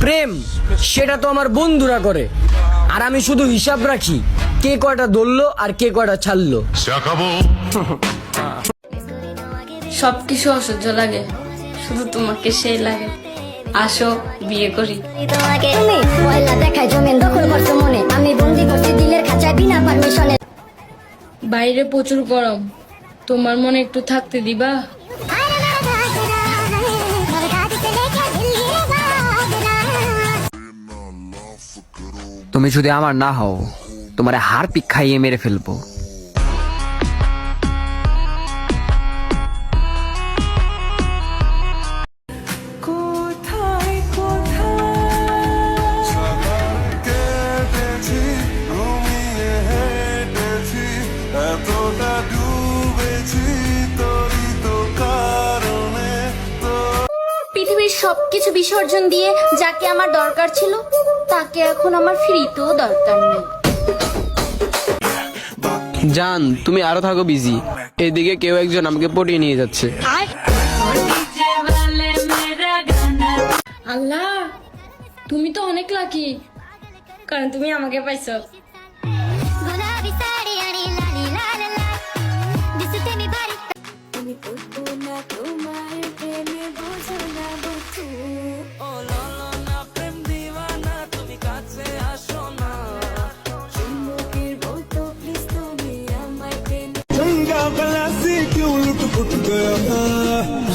প্রেম সেটা তো আমার বন্ধুরা করে, আর আমি শুধু হিসাব রাখি কে কয়টা ধরলো আর কে কয়টা ছাড়লো। সবকিছু অসহ্য লাগে, শুধু তোমাকে সেই লাগে। আসো বিয়ে করি। বাইরে প্রচুর গরম, তোমার মনে একটু থাকতে দিবা? তুমি যদি আমার না হও, তোমার হাড় পিক খাইয়ে মেরে ফেলবো। পৃথিবীর সবকিছু বিসর্জন দিয়ে যাকে আমার দরকার ছিল, তাকে এখন আমার ফিরিতেও দরকার নেই। জান, তুমি আরো থাকো বিজি, এদিকে কেউ একজন আমাকে পটিয়ে নিয়ে যাচ্ছে। আল্লাহ, তুমি তো অনেক লাকি, কারণ তুমি আমাকে পাইছো।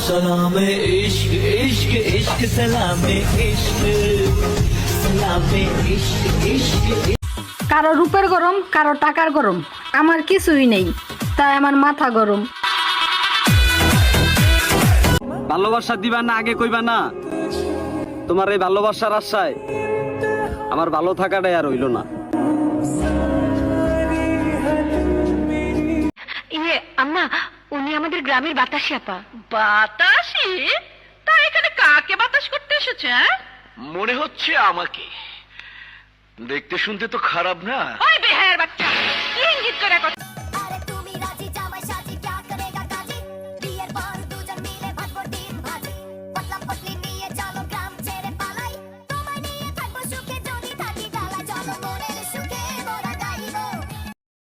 सलामे इश्क इश्क इश्क सलामे इश्क सलामे इश्क इश्क। কারো রূপের গরম, কারো টাকার গরম, আমার কিছুই নেই, তাই আমার মাথা গরম। ভালোবাসা দিবা না আগে কইবা না? তোমার এই ভালোবাসার আশায় আমার ভালো থাকাটাই আর হইল না। আম্মা, উনি আমাদের গ্রামের বাতাসি আপা। বাতাসি? তা এখানে কাকে বাতাস করতে এসেছে? মনে হচ্ছে আমাকে। দেখতে শুনতে তো খারাপ না। ওই বেহায়ের বাচ্চা, কি ইঙ্গিত করে কথা?